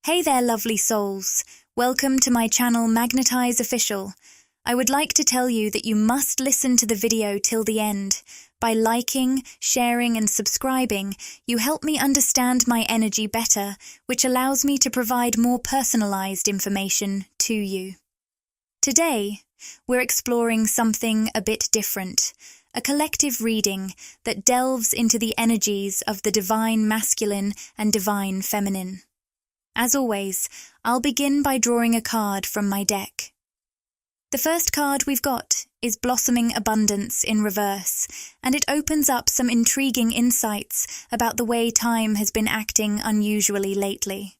Hey there, lovely souls. Welcome to my channel Magnetize Official. I would like to tell you that you must listen to the video till the end. By liking, sharing and subscribing, you help me understand my energy better, which allows me to provide more personalized information to you. Today, we're exploring something a bit different, a collective reading that delves into the energies of the divine masculine and divine feminine. As always, I'll begin by drawing a card from my deck. The first card we've got is Blossoming Abundance in reverse, and it opens up some intriguing insights about the way time has been acting unusually lately.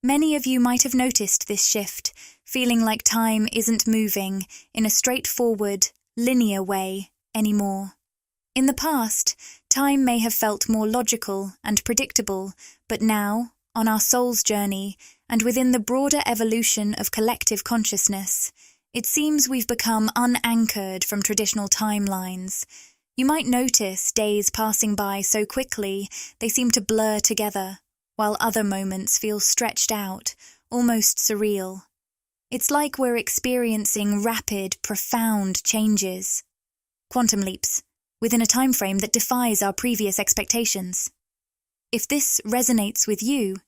Many of you might have noticed this shift, feeling like time isn't moving in a straightforward, linear way anymore. In the past, time may have felt more logical and predictable, but now, on our soul's journey, and within the broader evolution of collective consciousness, it seems we've become unanchored from traditional timelines. You might notice days passing by so quickly they seem to blur together, while other moments feel stretched out, almost surreal. It's like we're experiencing rapid, profound changes. Quantum leaps, within a time frame that defies our previous expectations. If this resonates with you,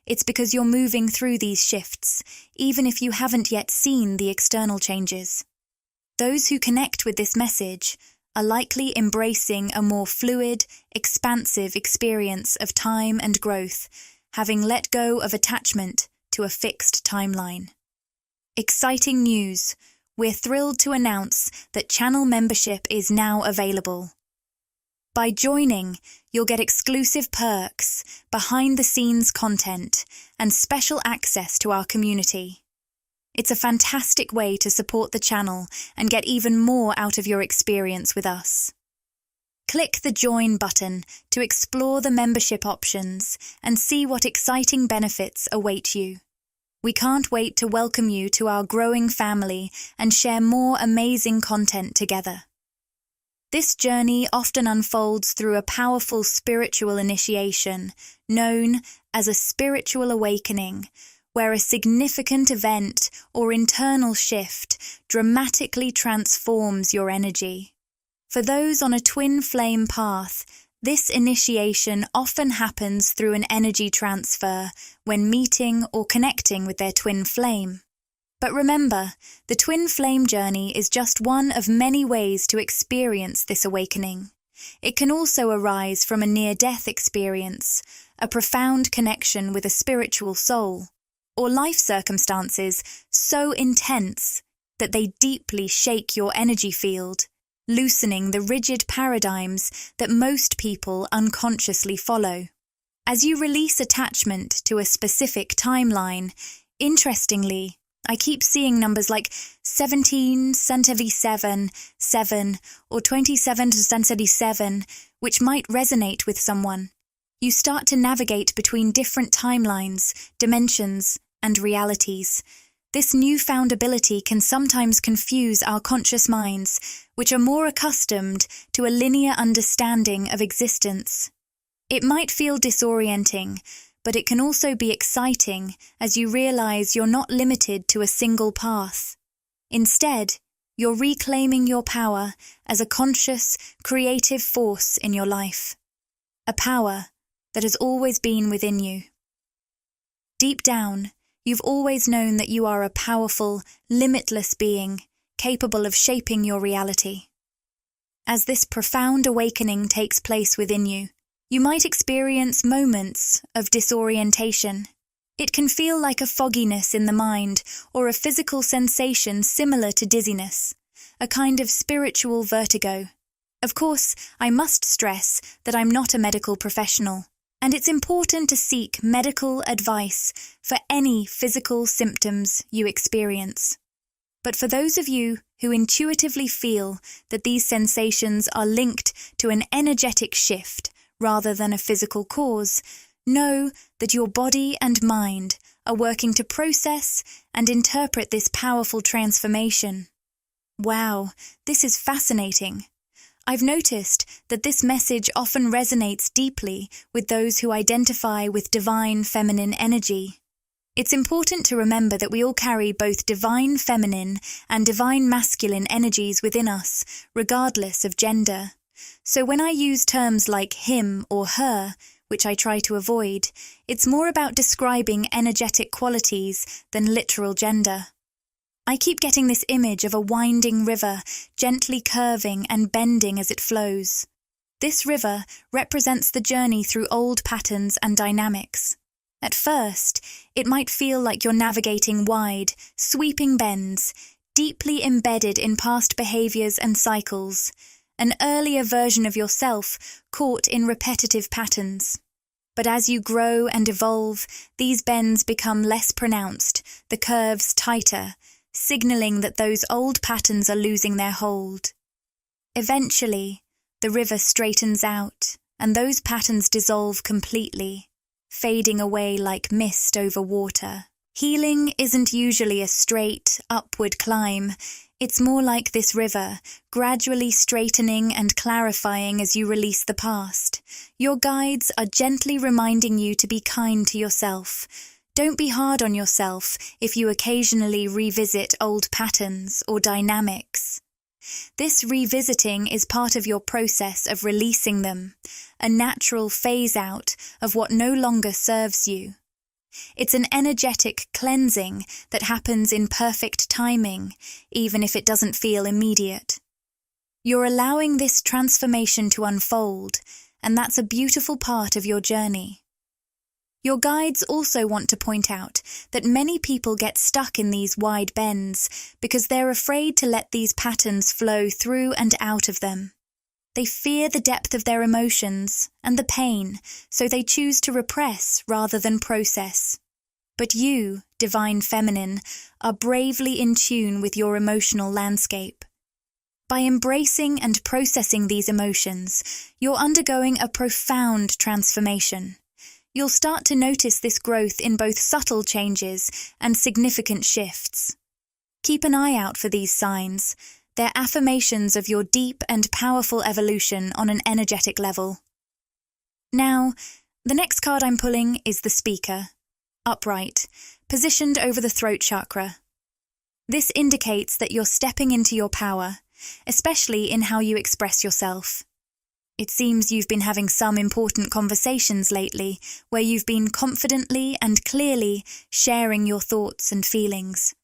it's because you're moving through these shifts, even if you haven't yet seen the external changes. Those who connect with this message are likely embracing a more fluid, expansive experience of time and growth, having let go of attachment to a fixed timeline. Exciting news! We're thrilled to announce that channel membership is now available. By joining, you'll get exclusive perks, behind-the-scenes content, and special access to our community. It's a fantastic way to support the channel and get even more out of your experience with us. Click the Join button to explore the membership options and see what exciting benefits await you. We can't wait to welcome you to our growing family and share more amazing content together. This journey often unfolds through a powerful spiritual initiation, known as a spiritual awakening, where a significant event or internal shift dramatically transforms your energy. For those on a twin flame path, this initiation often happens through an energy transfer when meeting or connecting with their twin flame. But remember, the twin flame journey is just one of many ways to experience this awakening. It can also arise from a near-death experience, a profound connection with a spiritual soul, or life circumstances so intense that they deeply shake your energy field, loosening the rigid paradigms that most people unconsciously follow. As you release attachment to a specific timeline, interestingly, I keep seeing numbers like 17 centivi 7, or 27 centivi, which might resonate with someone. You start to navigate between different timelines, dimensions, and realities. This newfound ability can sometimes confuse our conscious minds, which are more accustomed to a linear understanding of existence. It might feel disorienting, but it can also be exciting as you realize you're not limited to a single path. Instead, you're reclaiming your power as a conscious, creative force in your life. A power that has always been within you. Deep down, you've always known that you are a powerful, limitless being, capable of shaping your reality. As this profound awakening takes place within you, you might experience moments of disorientation. It can feel like a fogginess in the mind or a physical sensation similar to dizziness, a kind of spiritual vertigo. Of course, I must stress that I'm not a medical professional, and it's important to seek medical advice for any physical symptoms you experience. But for those of you who intuitively feel that these sensations are linked to an energetic shift, rather than a physical cause, know that your body and mind are working to process and interpret this powerful transformation. Wow, this is fascinating. I've noticed that this message often resonates deeply with those who identify with divine feminine energy. It's important to remember that we all carry both divine feminine and divine masculine energies within us, regardless of gender. So when I use terms like him or her, which I try to avoid, it's more about describing energetic qualities than literal gender. I keep getting this image of a winding river, gently curving and bending as it flows. This river represents the journey through old patterns and dynamics. At first, it might feel like you're navigating wide, sweeping bends, deeply embedded in past behaviors and cycles, an earlier version of yourself caught in repetitive patterns. But as you grow and evolve, these bends become less pronounced, the curves tighter, signaling that those old patterns are losing their hold. Eventually, the river straightens out, and those patterns dissolve completely, fading away like mist over water. Healing isn't usually a straight, upward climb. It's more like this river, gradually straightening and clarifying as you release the past. Your guides are gently reminding you to be kind to yourself. Don't be hard on yourself if you occasionally revisit old patterns or dynamics. This revisiting is part of your process of releasing them, a natural phase-out of what no longer serves you. It's an energetic cleansing that happens in perfect timing, even if it doesn't feel immediate. You're allowing this transformation to unfold, and that's a beautiful part of your journey. Your guides also want to point out that many people get stuck in these wide bends because they're afraid to let these patterns flow through and out of them. They fear the depth of their emotions and the pain, so they choose to repress rather than process. But you, divine feminine, are bravely in tune with your emotional landscape. By embracing and processing these emotions, you're undergoing a profound transformation. You'll start to notice this growth in both subtle changes and significant shifts. Keep an eye out for these signs. They're affirmations of your deep and powerful evolution on an energetic level. Now, the next card I'm pulling is the Speaker, upright, positioned over the throat chakra. This indicates that you're stepping into your power, especially in how you express yourself. It seems you've been having some important conversations lately where you've been confidently and clearly sharing your thoughts and feelings.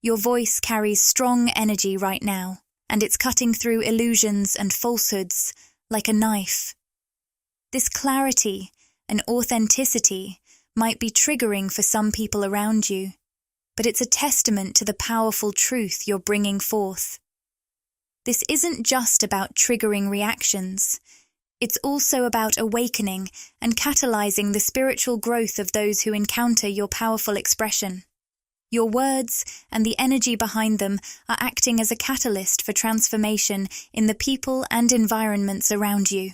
Your voice carries strong energy right now, and it's cutting through illusions and falsehoods like a knife. This clarity and authenticity might be triggering for some people around you, but it's a testament to the powerful truth you're bringing forth. This isn't just about triggering reactions. It's also about awakening and catalyzing the spiritual growth of those who encounter your powerful expression. Your words and the energy behind them are acting as a catalyst for transformation in the people and environments around you.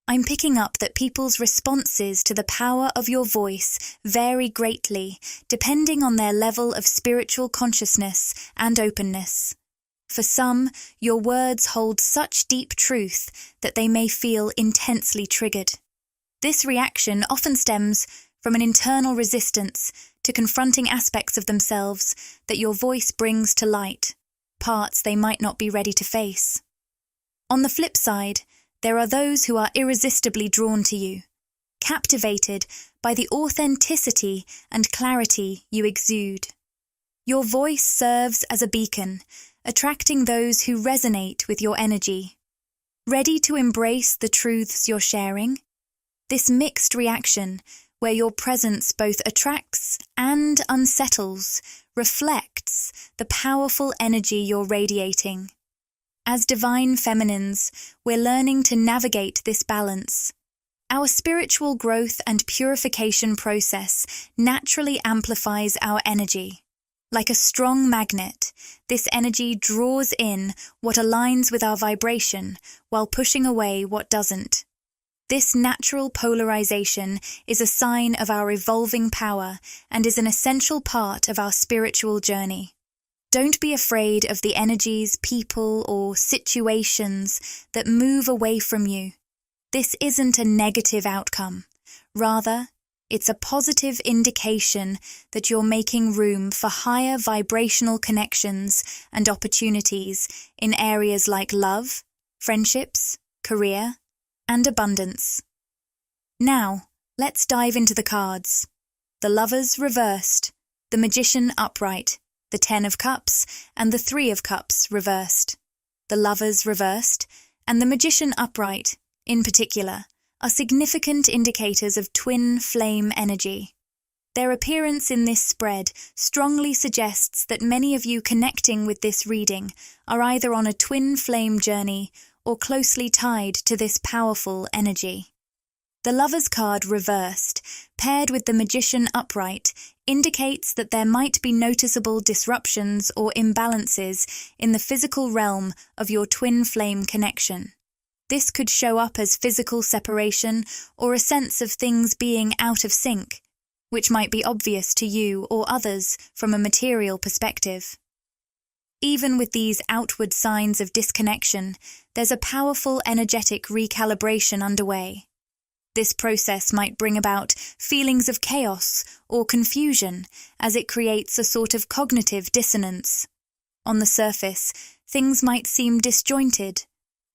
I'm picking up that people's responses to the power of your voice vary greatly, depending on their level of spiritual consciousness and openness. For some, your words hold such deep truth that they may feel intensely triggered. This reaction often stems from an internal resistance to confronting aspects of themselves that your voice brings to light, parts they might not be ready to face. On the flip side, there are those who are irresistibly drawn to you, captivated by the authenticity and clarity you exude. Your voice serves as a beacon, attracting those who resonate with your energy. Ready to embrace the truths you're sharing? This mixed reaction, where your presence both attracts and unsettles, reflects the powerful energy you're radiating. As divine feminines, we're learning to navigate this balance. Our spiritual growth and purification process naturally amplifies our energy. Like a strong magnet, this energy draws in what aligns with our vibration while pushing away what doesn't. This natural polarization is a sign of our evolving power and is an essential part of our spiritual journey. Don't be afraid of the energies, people, or situations that move away from you. This isn't a negative outcome. Rather, It's a positive indication that you're making room for higher vibrational connections and opportunities in areas like love, friendships, career, and abundance. Now, let's dive into the cards. The Lovers reversed, the Magician upright, the Ten of Cups, and the Three of Cups reversed. The Lovers reversed, and the Magician upright, in particular, are significant indicators of twin flame energy. Their appearance in this spread strongly suggests that many of you connecting with this reading are either on a twin flame journey or closely tied to this powerful energy. The Lovers card reversed, paired with the Magician upright, indicates that there might be noticeable disruptions or imbalances in the physical realm of your twin flame connection. This could show up as physical separation or a sense of things being out of sync, which might be obvious to you or others from a material perspective. Even with these outward signs of disconnection, there's a powerful energetic recalibration underway. This process might bring about feelings of chaos or confusion as it creates a sort of cognitive dissonance. On the surface, things might seem disjointed,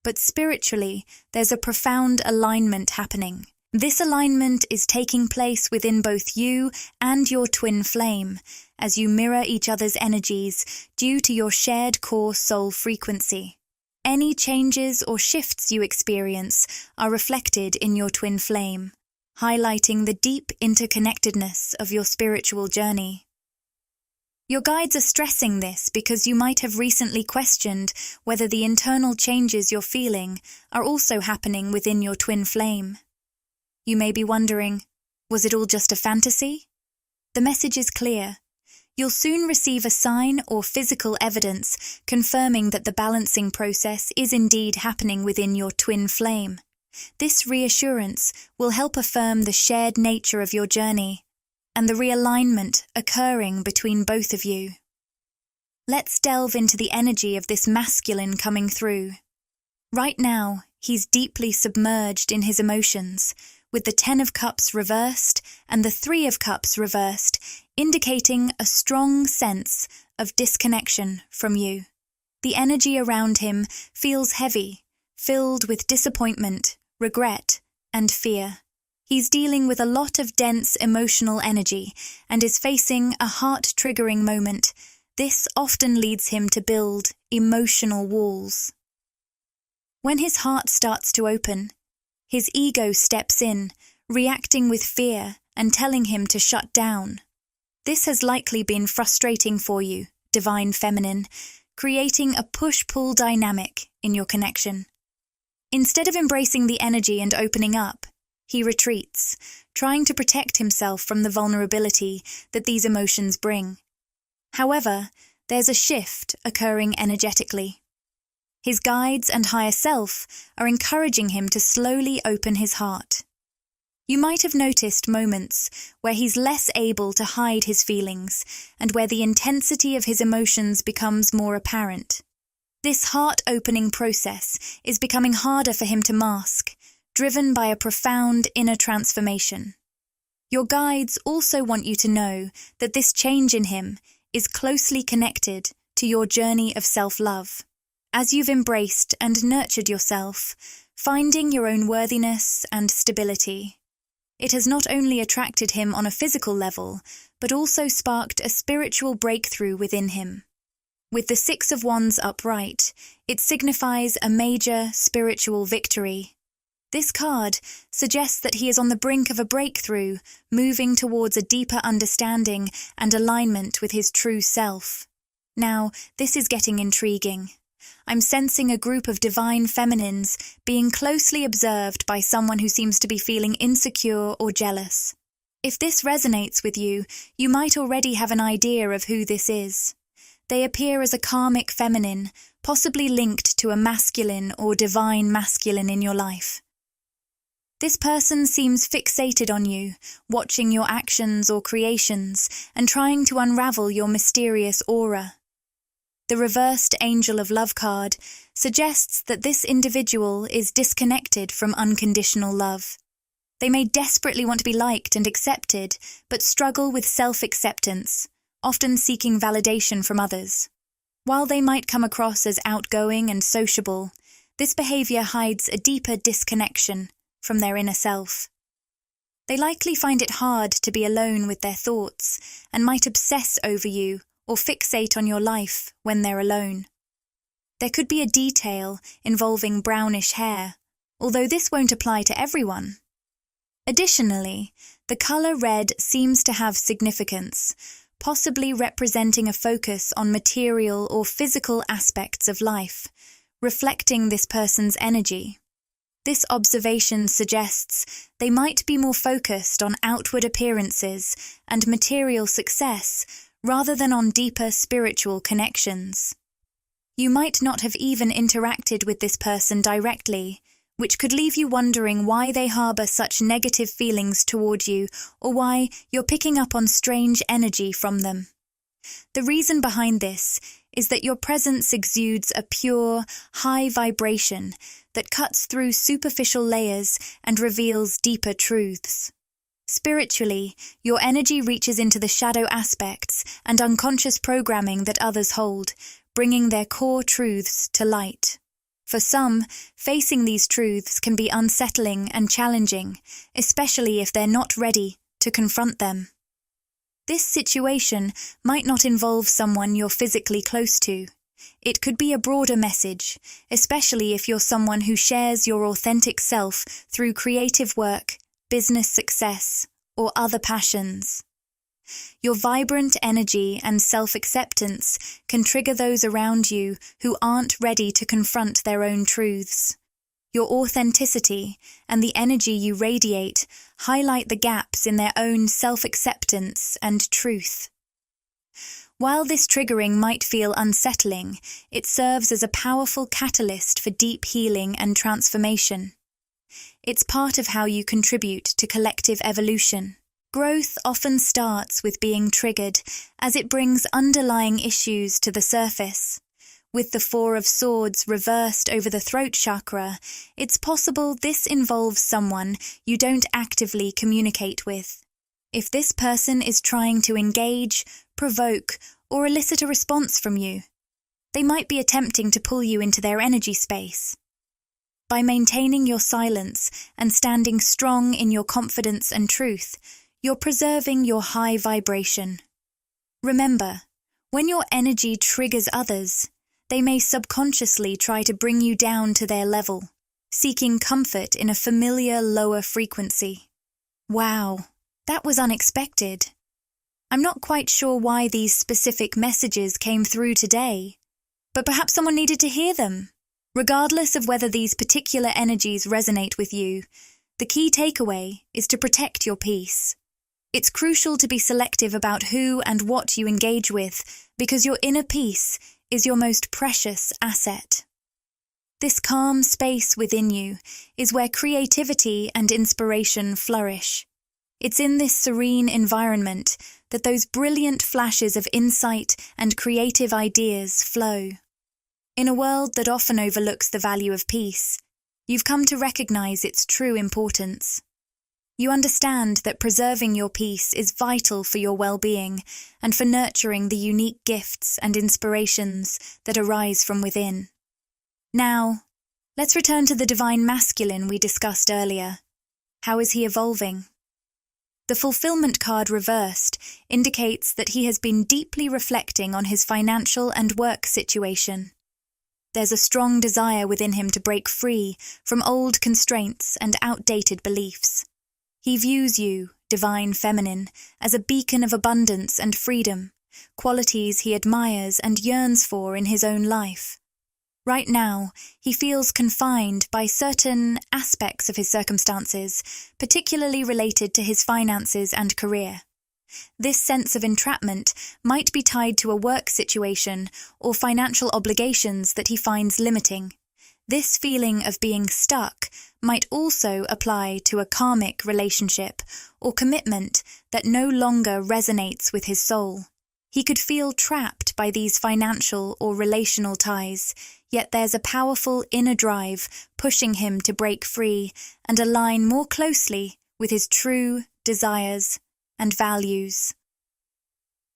but spiritually, there's a profound alignment happening. This alignment is taking place within both you and your twin flame, as you mirror each other's energies due to your shared core soul frequency. Any changes or shifts you experience are reflected in your twin flame, highlighting the deep interconnectedness of your spiritual journey. Your guides are stressing this because you might have recently questioned whether the internal changes you're feeling are also happening within your twin flame. You may be wondering, was it all just a fantasy? The message is clear. You'll soon receive a sign or physical evidence confirming that the balancing process is indeed happening within your twin flame. This reassurance will help affirm the shared nature of your journey and the realignment occurring between both of you. Let's delve into the energy of this masculine coming through. Right now, he's deeply submerged in his emotions, with the Ten of Cups reversed and the Three of Cups reversed, indicating a strong sense of disconnection from you. The energy around him feels heavy, filled with disappointment, regret, and fear. He's dealing with a lot of dense emotional energy and is facing a heart-triggering moment. This often leads him to build emotional walls. When his heart starts to open, his ego steps in, reacting with fear and telling him to shut down. This has likely been frustrating for you, Divine Feminine, creating a push-pull dynamic in your connection. Instead of embracing the energy and opening up, he retreats, trying to protect himself from the vulnerability that these emotions bring. However, there's a shift occurring energetically. His guides and higher self are encouraging him to slowly open his heart. You might have noticed moments where he's less able to hide his feelings and where the intensity of his emotions becomes more apparent. This heart-opening process is becoming harder for him to mask, driven by a profound inner transformation. Your guides also want you to know that this change in him is closely connected to your journey of self-love. As you've embraced and nurtured yourself, finding your own worthiness and stability, it has not only attracted him on a physical level, but also sparked a spiritual breakthrough within him. With the Six of Wands upright, it signifies a major spiritual victory. This card suggests that he is on the brink of a breakthrough, moving towards a deeper understanding and alignment with his true self. Now, this is getting intriguing. I'm sensing a group of divine feminines being closely observed by someone who seems to be feeling insecure or jealous. If this resonates with you, you might already have an idea of who this is. They appear as a karmic feminine, possibly linked to a masculine or divine masculine in your life. This person seems fixated on you, watching your actions or creations, and trying to unravel your mysterious aura. The reversed Angel of Love card suggests that this individual is disconnected from unconditional love. They may desperately want to be liked and accepted, but struggle with self-acceptance, often seeking validation from others. While they might come across as outgoing and sociable, this behavior hides a deeper disconnection from their inner self. They likely find it hard to be alone with their thoughts and might obsess over you or fixate on your life when they're alone. There could be a detail involving brownish hair, although this won't apply to everyone. Additionally, the color red seems to have significance, possibly representing a focus on material or physical aspects of life, reflecting this person's energy. This observation suggests they might be more focused on outward appearances and material success rather than on deeper spiritual connections. You might not have even interacted with this person directly, which could leave you wondering why they harbor such negative feelings toward you or why you're picking up on strange energy from them. The reason behind this is that your presence exudes a pure, high vibration that cuts through superficial layers and reveals deeper truths. Spiritually, your energy reaches into the shadow aspects and unconscious programming that others hold, bringing their core truths to light. For some, facing these truths can be unsettling and challenging, especially if they're not ready to confront them. This situation might not involve someone you're physically close to. It could be a broader message, especially if you're someone who shares your authentic self through creative work, business success, or other passions. Your vibrant energy and self-acceptance can trigger those around you who aren't ready to confront their own truths. Your authenticity and the energy you radiate highlight the gaps in their own self-acceptance and truth. While this triggering might feel unsettling, it serves as a powerful catalyst for deep healing and transformation. It's part of how you contribute to collective evolution. Growth often starts with being triggered, as it brings underlying issues to the surface. With the Four of Swords reversed over the throat chakra, it's possible this involves someone you don't actively communicate with. If this person is trying to engage, provoke, or elicit a response from you, they might be attempting to pull you into their energy space. By maintaining your silence and standing strong in your confidence and truth, you're preserving your high vibration. Remember, when your energy triggers others, they may subconsciously try to bring you down to their level, seeking comfort in a familiar lower frequency. Wow, that was unexpected. I'm not quite sure why these specific messages came through today, but perhaps someone needed to hear them. Regardless of whether these particular energies resonate with you, the key takeaway is to protect your peace. It's crucial to be selective about who and what you engage with, because your inner peace is your most precious asset. This calm space within you is where creativity and inspiration flourish. It's in this serene environment that those brilliant flashes of insight and creative ideas flow. In a world that often overlooks the value of peace, you've come to recognize its true importance. You understand that preserving your peace is vital for your well-being and for nurturing the unique gifts and inspirations that arise from within. Now, let's return to the divine masculine we discussed earlier. How is he evolving? The fulfillment card reversed indicates that he has been deeply reflecting on his financial and work situation. There's a strong desire within him to break free from old constraints and outdated beliefs. He views you, divine feminine, as a beacon of abundance and freedom, qualities he admires and yearns for in his own life. Right now, he feels confined by certain aspects of his circumstances, particularly related to his finances and career. This sense of entrapment might be tied to a work situation or financial obligations that he finds limiting. This feeling of being stuck might also apply to a karmic relationship or commitment that no longer resonates with his soul. He could feel trapped by these financial or relational ties, yet there's a powerful inner drive pushing him to break free and align more closely with his true desires and values.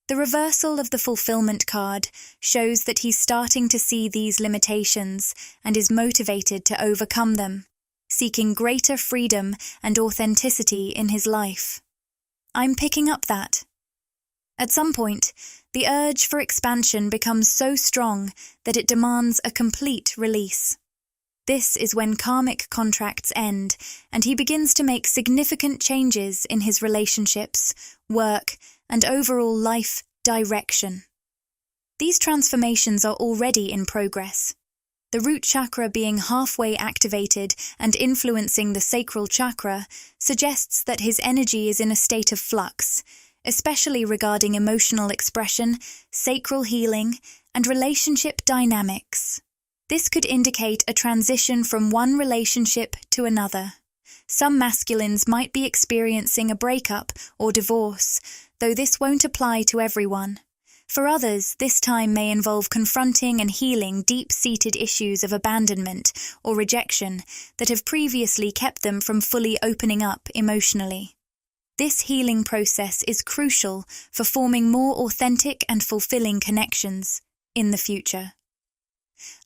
The reversal of the fulfillment card shows that he's starting to see these limitations and is motivated to overcome them, seeking greater freedom and authenticity in his life. I'm picking up that. At some point, the urge for expansion becomes so strong that it demands a complete release. This is when karmic contracts end and he begins to make significant changes in his relationships, work, and overall life direction. These transformations are already in progress. The root chakra being halfway activated and influencing the sacral chakra suggests that his energy is in a state of flux, especially regarding emotional expression, sacral healing, and relationship dynamics. This could indicate a transition from one relationship to another. Some masculines might be experiencing a breakup or divorce, though this won't apply to everyone. For others, this time may involve confronting and healing deep-seated issues of abandonment or rejection that have previously kept them from fully opening up emotionally. This healing process is crucial for forming more authentic and fulfilling connections in the future.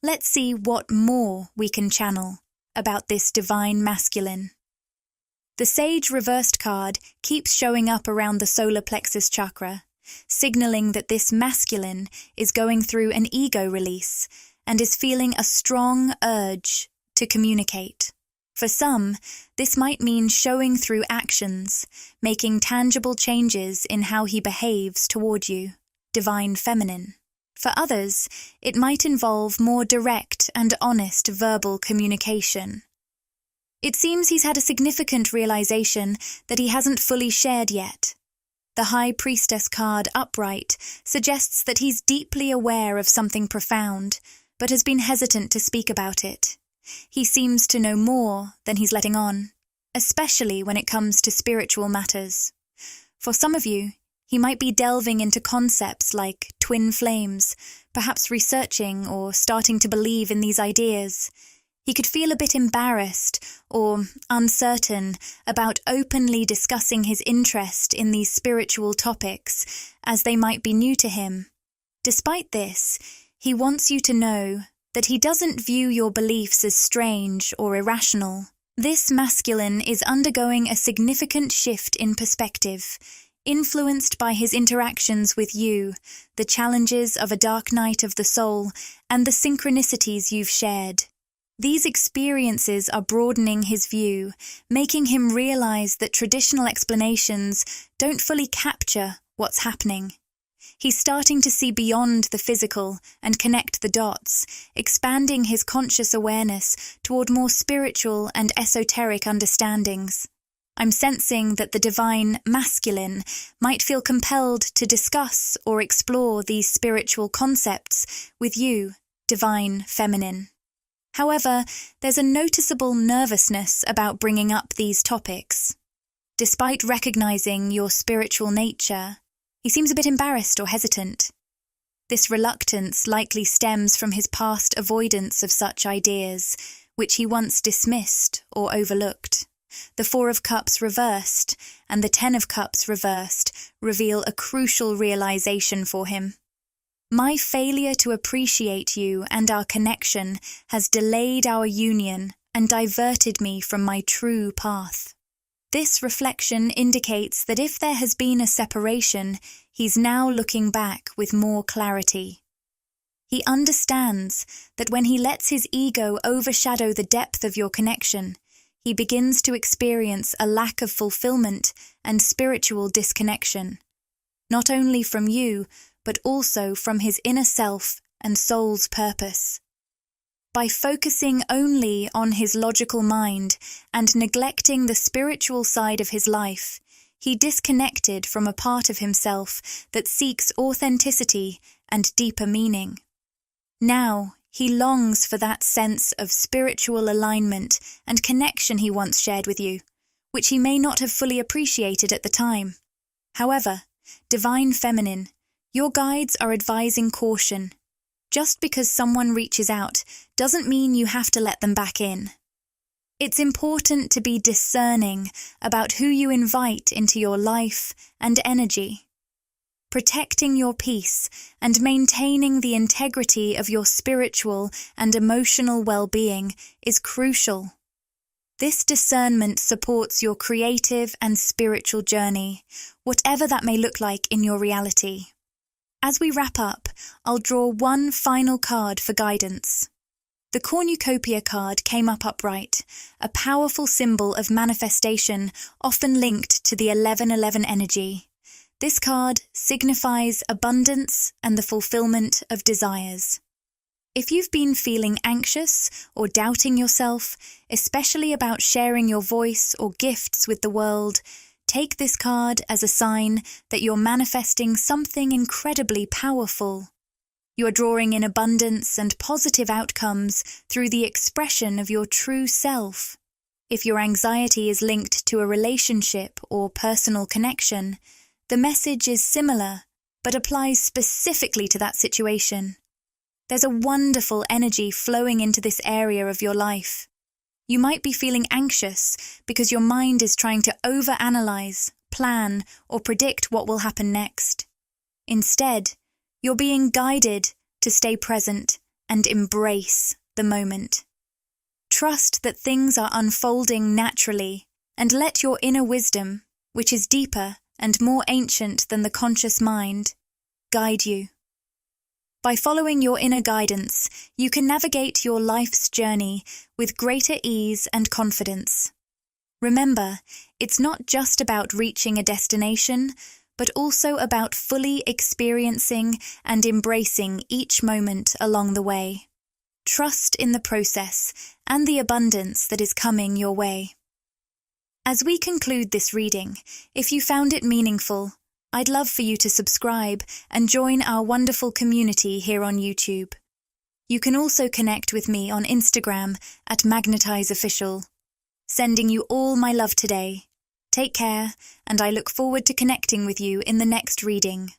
Let's see what more we can channel about this divine masculine. The Sage reversed card keeps showing up around the solar plexus chakra, signaling that this masculine is going through an ego release and is feeling a strong urge to communicate. For some, this might mean showing through actions, making tangible changes in how he behaves toward you, divine feminine. For others, it might involve more direct and honest verbal communication. It seems he's had a significant realization that he hasn't fully shared yet. The High Priestess card upright suggests that he's deeply aware of something profound, but has been hesitant to speak about it. He seems to know more than he's letting on, especially when it comes to spiritual matters. For some of you, he might be delving into concepts like twin flames, perhaps researching or starting to believe in these ideas. He could feel a bit embarrassed or uncertain about openly discussing his interest in these spiritual topics, as they might be new to him. Despite this, he wants you to know that he doesn't view your beliefs as strange or irrational. This masculine is undergoing a significant shift in perspective, influenced by his interactions with you, the challenges of a dark night of the soul, and the synchronicities you've shared. These experiences are broadening his view, making him realize that traditional explanations don't fully capture what's happening. He's starting to see beyond the physical and connect the dots, expanding his conscious awareness toward more spiritual and esoteric understandings. I'm sensing that the divine masculine might feel compelled to discuss or explore these spiritual concepts with you, divine feminine. However, there's a noticeable nervousness about bringing up these topics. Despite recognizing your spiritual nature, he seems a bit embarrassed or hesitant. This reluctance likely stems from his past avoidance of such ideas, which he once dismissed or overlooked. The Four of Cups reversed and the Ten of Cups reversed reveal a crucial realization for him. My failure to appreciate you and our connection has delayed our union and diverted me from my true path. This reflection indicates that if there has been a separation, he's now looking back with more clarity. He understands that when he lets his ego overshadow the depth of your connection, he begins to experience a lack of fulfillment and spiritual disconnection, not only from you, but also from his inner self and soul's purpose. By focusing only on his logical mind and neglecting the spiritual side of his life, he disconnected from a part of himself that seeks authenticity and deeper meaning. Now, he longs for that sense of spiritual alignment and connection he once shared with you, which he may not have fully appreciated at the time. However, divine feminine, your guides are advising caution. Just because someone reaches out doesn't mean you have to let them back in. It's important to be discerning about who you invite into your life and energy. Protecting your peace and maintaining the integrity of your spiritual and emotional well-being is crucial. This discernment supports your creative and spiritual journey, whatever that may look like in your reality. As we wrap up, I'll draw one final card for guidance. The cornucopia card came up upright, a powerful symbol of manifestation often linked to the 1111 energy. This card signifies abundance and the fulfillment of desires. If you've been feeling anxious or doubting yourself, especially about sharing your voice or gifts with the world, take this card as a sign that you're manifesting something incredibly powerful. You're drawing in abundance and positive outcomes through the expression of your true self. If your anxiety is linked to a relationship or personal connection, the message is similar, but applies specifically to that situation. There's a wonderful energy flowing into this area of your life. You might be feeling anxious because your mind is trying to overanalyze, plan, or predict what will happen next. Instead, you're being guided to stay present and embrace the moment. Trust that things are unfolding naturally and let your inner wisdom, which is deeper and more ancient than the conscious mind, guide you. By following your inner guidance, you can navigate your life's journey with greater ease and confidence. Remember, it's not just about reaching a destination, but also about fully experiencing and embracing each moment along the way. Trust in the process and the abundance that is coming your way. As we conclude this reading, if you found it meaningful, I'd love for you to subscribe and join our wonderful community here on YouTube. You can also connect with me on Instagram at Magnetize Official. Sending you all my love today. Take care, and I look forward to connecting with you in the next reading.